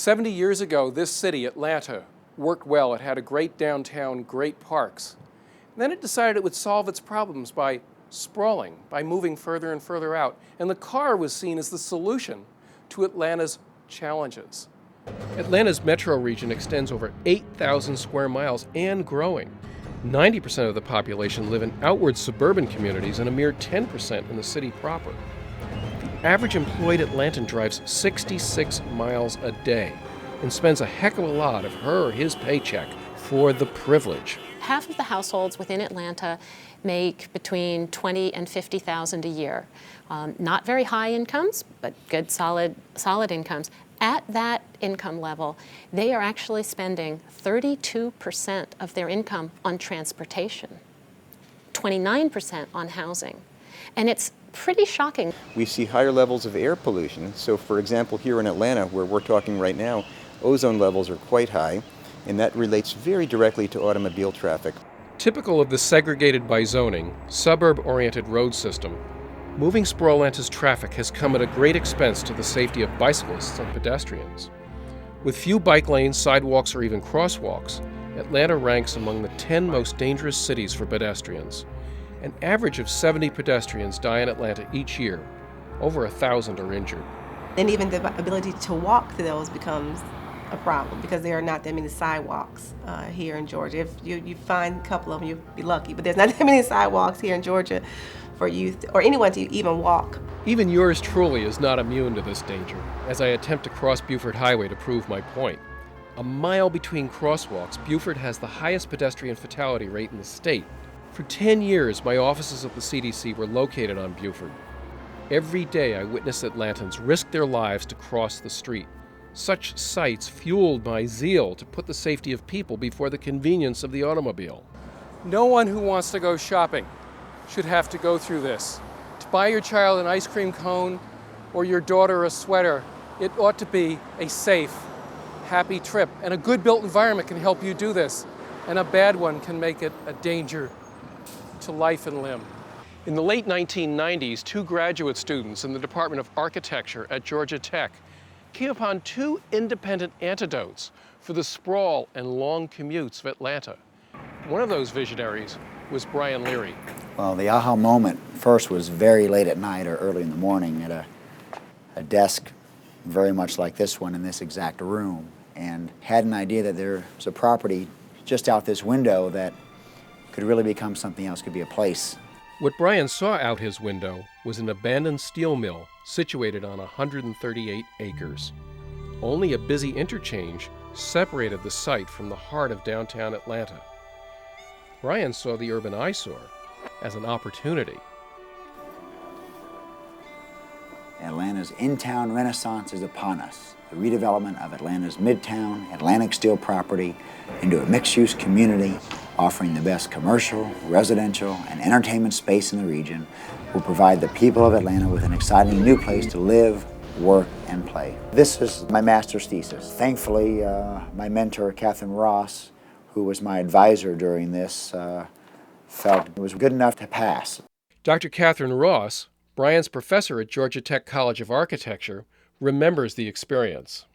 70 years ago, this city, Atlanta, worked well. It had a great downtown, great parks. And then it decided it would solve its problems by sprawling, by moving further and further out. And the car was seen as the solution to Atlanta's challenges. Atlanta's metro region extends over 8,000 square miles and growing. 90% of the population live in outward suburban communities and a mere 10% in the city proper. The average employed Atlantan drives 66 miles a day and spends a heck of a lot of her or his paycheck for the privilege. Half of the households within Atlanta make between $20,000 and $50,000 a year. Not very high incomes, but good, solid incomes. At that income level, they are actually spending 32% of their income on transportation, 29% on housing. And it's pretty shocking. We see higher levels of air pollution. So for example, here in Atlanta, where we're talking right now, ozone levels are quite high, and that relates very directly to automobile traffic. Typical of the segregated by zoning, suburb-oriented road system, moving Sprawlanta's traffic has come at a great expense to the safety of bicyclists and pedestrians. With few bike lanes, sidewalks, or even crosswalks, Atlanta ranks among the 10 most dangerous cities for pedestrians. An average of 70 pedestrians die in Atlanta each year. Over 1,000 are injured. And even the ability to walk through those becomes a problem because there are not that many sidewalks here in Georgia. If you find a couple of them, you'll be lucky, but there's not that many sidewalks here in Georgia for youth or anyone to even walk. Even yours truly is not immune to this danger, as I attempt to cross Buford Highway to prove my point. A mile between crosswalks, Buford has the highest pedestrian fatality rate in the state. For 10 years, my offices at the CDC were located on Buford. Every day, I witness Atlantans risk their lives to cross the street. Such sights fueled my zeal to put the safety of people before the convenience of the automobile. No one who wants to go shopping should have to go through this. To buy your child an ice cream cone or your daughter a sweater, it ought to be a safe, happy trip. And a good built environment can help you do this. And a bad one can make it a danger to life and limb. In the late 1990s, two graduate students in the Department of Architecture at Georgia Tech came upon two independent antidotes for the sprawl and long commutes of Atlanta. One of those visionaries was Brian Leary. Well, the aha moment first was very late at night or early in the morning at a desk very much like this one in this exact room, and had an idea that there was a property just out this window that could really become something else, could be a place. What Brian saw out his window was an abandoned steel mill situated on 138 acres. Only a busy interchange separated the site from the heart of downtown Atlanta. Brian saw the urban eyesore as an opportunity. Atlanta's in-town renaissance is upon us. The redevelopment of Atlanta's Midtown Atlantic Steel property into a mixed-use community offering the best commercial, residential, and entertainment space in the region will provide the people of Atlanta with an exciting new place to live, work, and play. This is my master's thesis. Thankfully, my mentor, Catherine Ross, who was my advisor during this, felt it was good enough to pass. Dr. Catherine Ross, Brian's professor at Georgia Tech College of Architecture, remembers the experience.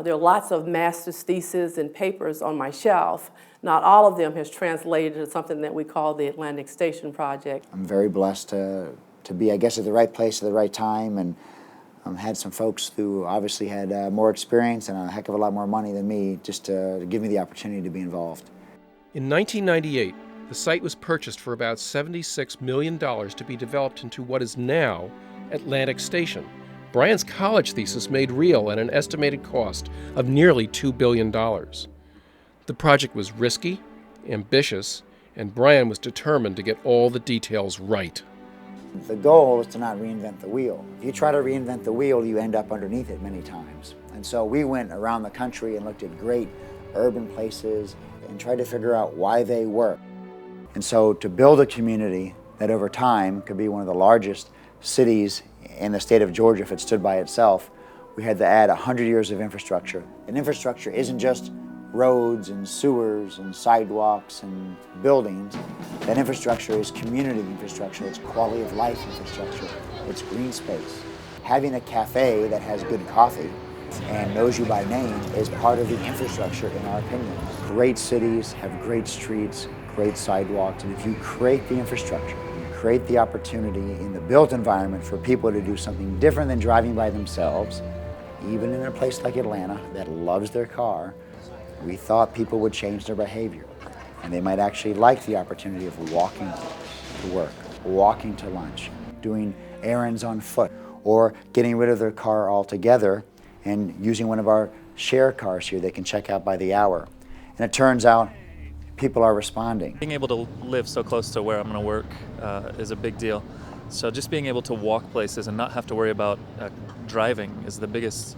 There are lots of master's theses and papers on my shelf. Not all of them has translated to something that we call the Atlantic Station Project. I'm very blessed to be, I guess, at the right place at the right time, and had some folks who obviously had more experience and a heck of a lot more money than me just to give me the opportunity to be involved. In 1998, the site was purchased for about $76 million to be developed into what is now Atlantic Station. Brian's college thesis made real at an estimated cost of nearly $2 billion. The project was risky, ambitious, and Brian was determined to get all the details right. The goal is to not reinvent the wheel. If you try to reinvent the wheel, you end up underneath it many times. And so we went around the country and looked at great urban places and tried to figure out why they work. And so to build a community that over time could be one of the largest cities in the state of Georgia if it stood by itself, we had to add 100 years of infrastructure. And infrastructure isn't just roads and sewers and sidewalks and buildings. That infrastructure is community infrastructure, it's quality of life infrastructure, it's green space. Having a cafe that has good coffee and knows you by name is part of the infrastructure, in our opinion. Great cities have great streets, great sidewalks, and if you create the infrastructure, you create the opportunity in the built environment for people to do something different than driving by themselves, even in a place like Atlanta that loves their car, we thought people would change their behavior. And they might actually like the opportunity of walking to work, walking to lunch, doing errands on foot, or getting rid of their car altogether and using one of our share cars here they can check out by the hour. And it turns out people are responding. Being able to live so close to where I'm going to work is a big deal. So just being able to walk places and not have to worry about driving is the biggest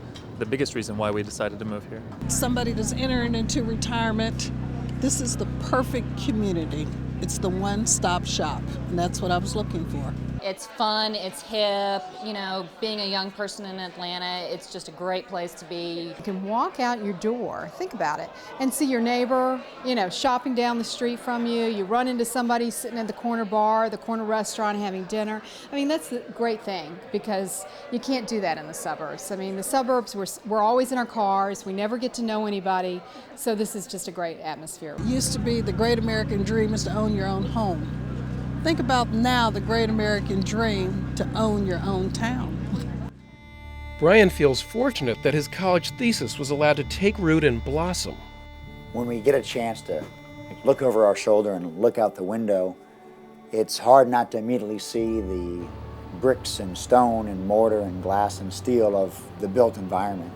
reason why we decided to move here. Somebody that's entering into retirement, this is the perfect community. It's the one-stop shop, and that's what I was looking for. It's fun, it's hip, you know, being a young person in Atlanta, it's just a great place to be. You can walk out your door, think about it, and see your neighbor, you know, shopping down the street from you. You run into somebody sitting at the corner bar, the corner restaurant having dinner. I mean, that's the great thing because you can't do that in the suburbs. I mean, the suburbs, we're always in our cars, we never get to know anybody, so this is just a great atmosphere. It used to be the great American dream is to own your own home. Think about now the great American dream to own your own town. Brian feels fortunate that his college thesis was allowed to take root and blossom. When we get a chance to look over our shoulder and look out the window, it's hard not to immediately see the bricks and stone and mortar and glass and steel of the built environment.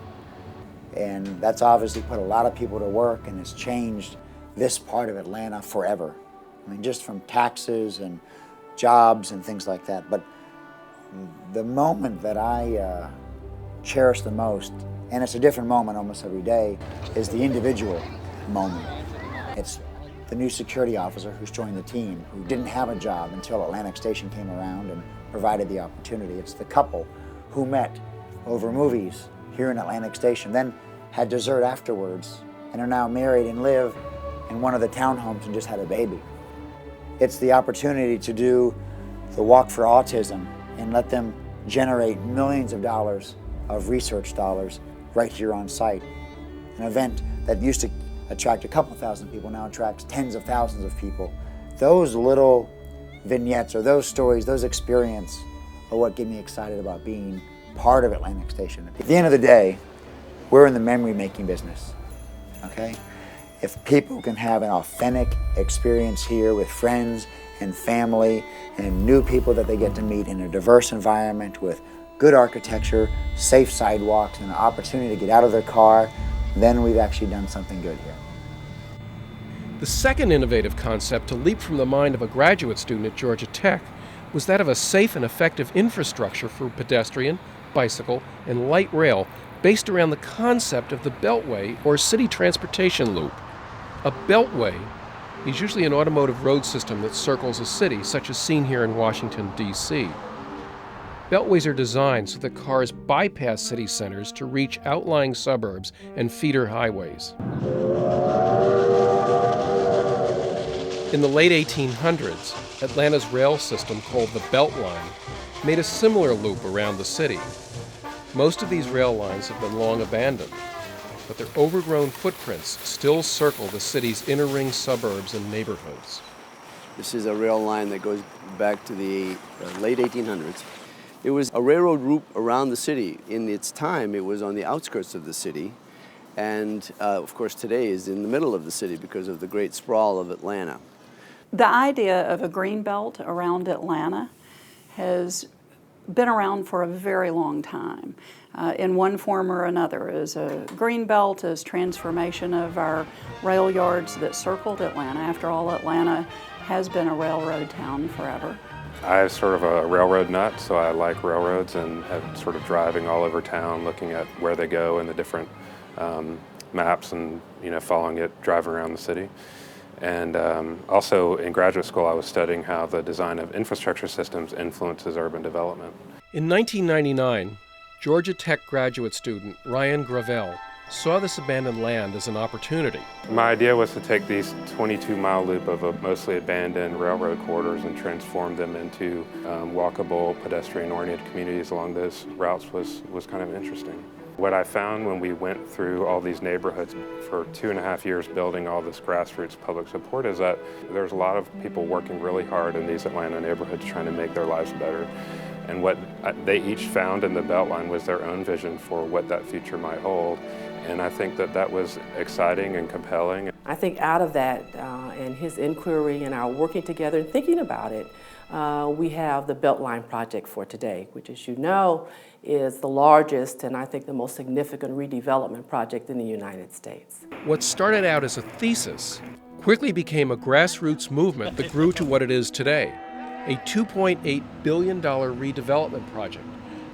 And that's obviously put a lot of people to work and has changed this part of Atlanta forever. I mean, just from taxes and jobs and things like that. But the moment that I cherish the most, and it's a different moment almost every day, is the individual moment. It's the new security officer who's joined the team, who didn't have a job until Atlantic Station came around and provided the opportunity. It's the couple who met over movies here in Atlantic Station, then had dessert afterwards, and are now married and live in one of the townhomes and just had a baby. It's the opportunity to do the Walk for Autism and let them generate millions of dollars of research dollars right here on site. An event that used to attract a couple thousand people now attracts tens of thousands of people. Those little vignettes or those stories, those experiences are what get me excited about being part of Atlantic Station. At the end of the day, we're in the memory-making business, okay? If people can have an authentic experience here with friends and family and new people that they get to meet in a diverse environment with good architecture, safe sidewalks, and an opportunity to get out of their car, then we've actually done something good here. The second innovative concept to leap from the mind of a graduate student at Georgia Tech was that of a safe and effective infrastructure for pedestrian, bicycle, and light rail based around the concept of the Beltway or city transportation loop. A beltway is usually an automotive road system that circles a city, such as seen here in Washington, D.C. Beltways are designed so that cars bypass city centers to reach outlying suburbs and feeder highways. In the late 1800s, Atlanta's rail system, called the Beltline, made a similar loop around the city. Most of these rail lines have been long abandoned, but their overgrown footprints still circle the city's inner ring suburbs and neighborhoods. This is a rail line that goes back to the late 1800s. It was a railroad route around the city. In its time, it was on the outskirts of the city, and of course today is in the middle of the city because of the great sprawl of Atlanta. The idea of a green belt around Atlanta has been around for a very long time. In one form or another, as a green belt, as transformation of our rail yards that circled Atlanta. After all, Atlanta has been a railroad town forever. I'm sort of a railroad nut, so I like railroads and have sort of driving all over town, looking at where they go and the different maps and, you know, following it, driving around the city. And also in graduate school, I was studying how the design of infrastructure systems influences urban development. In 1999, Georgia Tech graduate student Ryan Gravel saw this abandoned land as an opportunity. My idea was to take these 22-mile loop of mostly abandoned railroad corridors and transform them into walkable, pedestrian-oriented communities along those routes was kind of interesting. What I found when we went through all these neighborhoods for 2.5 years building all this grassroots public support is that there's a lot of people working really hard in these Atlanta neighborhoods trying to make their lives better. And what they each found in the Beltline was their own vision for what that future might hold. And I think that that was exciting and compelling. I think out of that and his inquiry and our working together and thinking about it, we have the Beltline project for today, which, as you know, is the largest and I think the most significant redevelopment project in the United States. What started out as a thesis quickly became a grassroots movement that grew to what it is today, a $2.8 billion redevelopment project,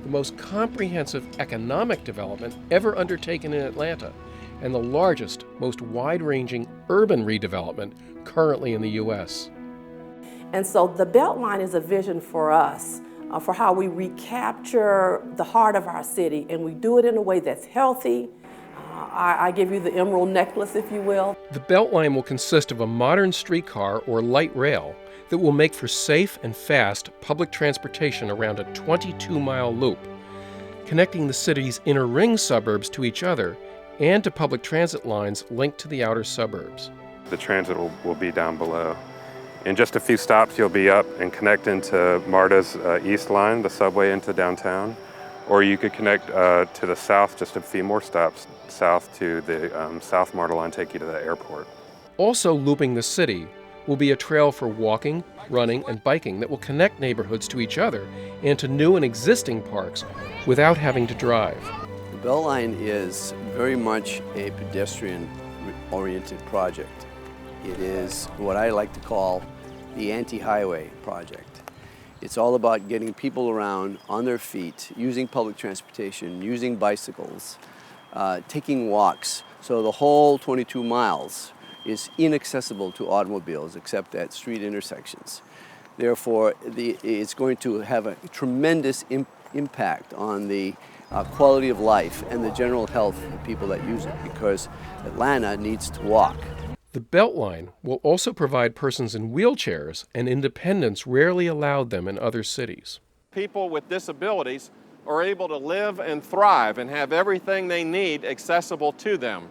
the most comprehensive economic development ever undertaken in Atlanta, and the largest, most wide-ranging urban redevelopment currently in the U.S. And so the Beltline is a vision for us for how we recapture the heart of our city, and we do it in a way that's healthy. I give you the emerald necklace, if you will. The Beltline will consist of a modern streetcar or light rail that will make for safe and fast public transportation around a 22-mile loop, connecting the city's inner ring suburbs to each other and to public transit lines linked to the outer suburbs. The transit will be down below. In just a few stops, you'll be up and connect into MARTA's East Line, the subway into downtown, or you could connect to the south, just a few more stops south to the South MARTA line, take you to the airport. Also looping the city will be a trail for walking, running, and biking that will connect neighborhoods to each other and to new and existing parks without having to drive. The Beltline is very much a pedestrian-oriented project. It is what I like to call the anti-highway project. It's all about getting people around on their feet, using public transportation, using bicycles, taking walks. So the whole 22 miles is inaccessible to automobiles except at street intersections. Therefore, it's going to have a tremendous impact on the quality of life and the general health of people that use it, because Atlanta needs to walk. The Beltline will also provide persons in wheelchairs an independence rarely allowed them in other cities. People with disabilities are able to live and thrive and have everything they need accessible to them.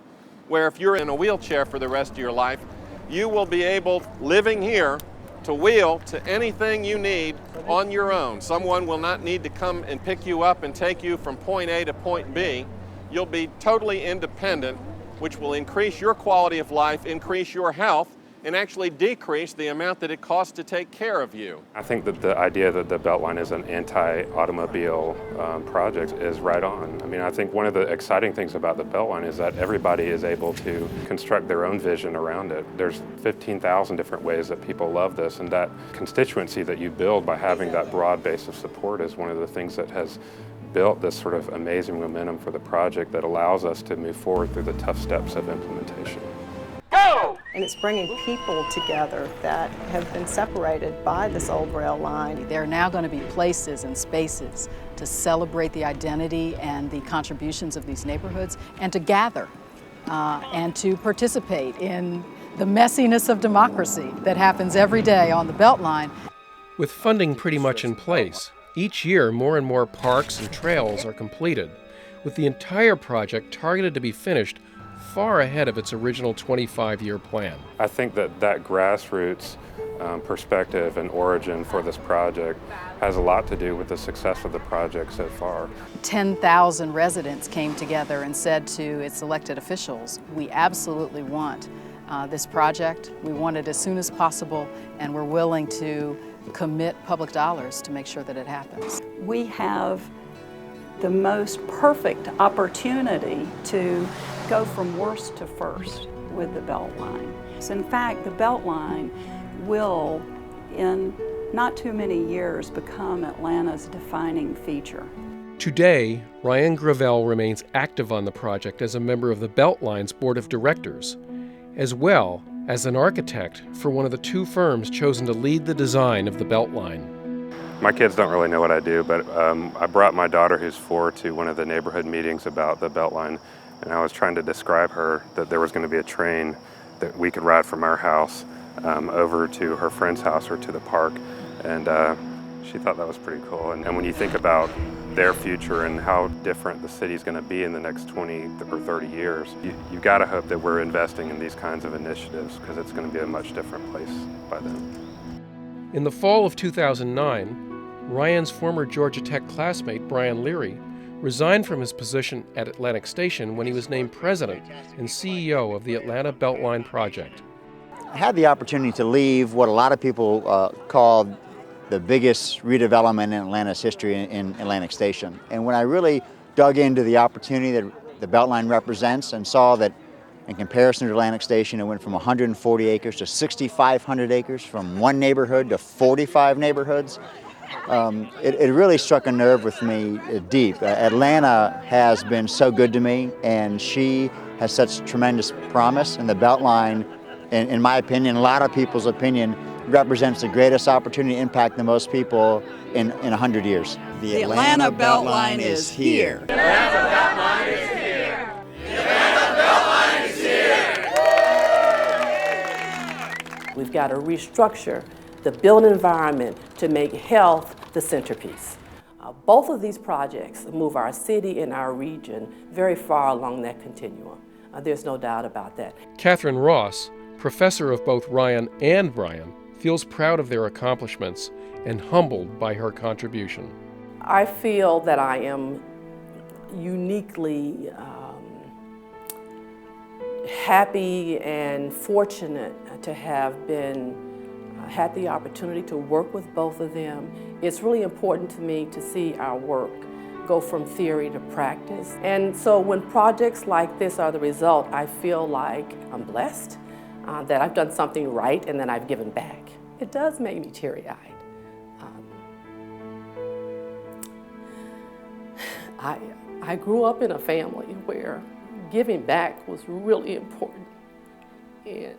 Where if you're in a wheelchair for the rest of your life, you will be able, living here, to wheel to anything you need on your own. Someone will not need to come and pick you up and take you from point A to point B. You'll be totally independent, which will increase your quality of life, increase your health, and actually decrease the amount that it costs to take care of you. I think that the idea that the Beltline is an anti-automobile project is right on. I mean, I think one of the exciting things about the Beltline is that everybody is able to construct their own vision around it. There's 15,000 different ways that people love this, and that constituency that you build by having that broad base of support is one of the things that has built this sort of amazing momentum for the project that allows us to move forward through the tough steps of implementation. Go! And it's bringing people together that have been separated by this old rail line. There are now going to be places and spaces to celebrate the identity and the contributions of these neighborhoods and to gather and to participate in the messiness of democracy that happens every day on the Beltline. With funding pretty much in place, each year more and more parks and trails are completed, with the entire project targeted to be finished far ahead of its original 25-year plan. I think that grassroots perspective and origin for this project has a lot to do with the success of the project so far. 10,000 residents came together and said to its elected officials, we absolutely want this project. We want it as soon as possible, and we're willing to commit public dollars to make sure that it happens. We have the most perfect opportunity to go from worst to first with the Beltline. In fact, the Beltline will, in not too many years, become Atlanta's defining feature. Today, Ryan Gravel remains active on the project as a member of the Beltline's board of directors, as well as an architect for one of the two firms chosen to lead the design of the Beltline. My kids don't really know what I do, but I brought my daughter, who's 4, to one of the neighborhood meetings about the Beltline, and I was trying to describe her that there was going to be a train that we could ride from our house over to her friend's house or to the park. And she thought that was pretty cool. And when you think about their future and how different the city's going to be in the next 20 or 30 years, you've got to hope that we're investing in these kinds of initiatives, because it's going to be a much different place by then. In the fall of 2009, Ryan's former Georgia Tech classmate, Brian Leary, resigned from his position at Atlantic Station when he was named president and CEO of the Atlanta Beltline Project. I had the opportunity to leave what a lot of people called the biggest redevelopment in Atlanta's history in Atlantic Station. And when I really dug into the opportunity that the Beltline represents and saw that in comparison to Atlantic Station, it went from 140 acres to 6,500 acres, from one neighborhood to 45 neighborhoods, it really struck a nerve with me deep. Atlanta has been so good to me, and she has such tremendous promise, and the Beltline, in my opinion, a lot of people's opinion, represents the greatest opportunity to impact the most people in 100 years. The Atlanta Beltline is here. The Atlanta Beltline is here. The Atlanta Beltline is here. We've got to restructure the built environment to make health the centerpiece. Both of these projects move our city and our region very far along that continuum. There's no doubt about that. Catherine Ross, professor of both Ryan and Brian, feels proud of their accomplishments and humbled by her contribution. I feel that I am uniquely happy and fortunate to have had the opportunity to work with both of them. It's really important to me to see our work go from theory to practice. And so when projects like this are the result, I feel like I'm blessed, that I've done something right and then I've given back. It does make me teary-eyed. I grew up in a family where giving back was really important. And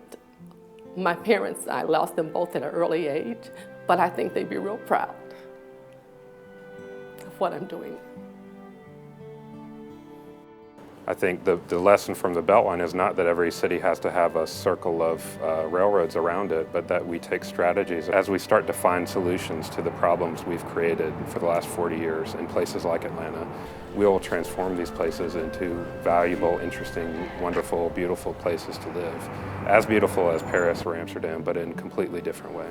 my parents, I lost them both at an early age, but I think they'd be real proud of what I'm doing. I think the lesson from the Beltline is not that every city has to have a circle of railroads around it, but that we take strategies as we start to find solutions to the problems we've created for the last 40 years in places like Atlanta. We will transform these places into valuable, interesting, wonderful, beautiful places to live. As beautiful as Paris or Amsterdam, but in a completely different way.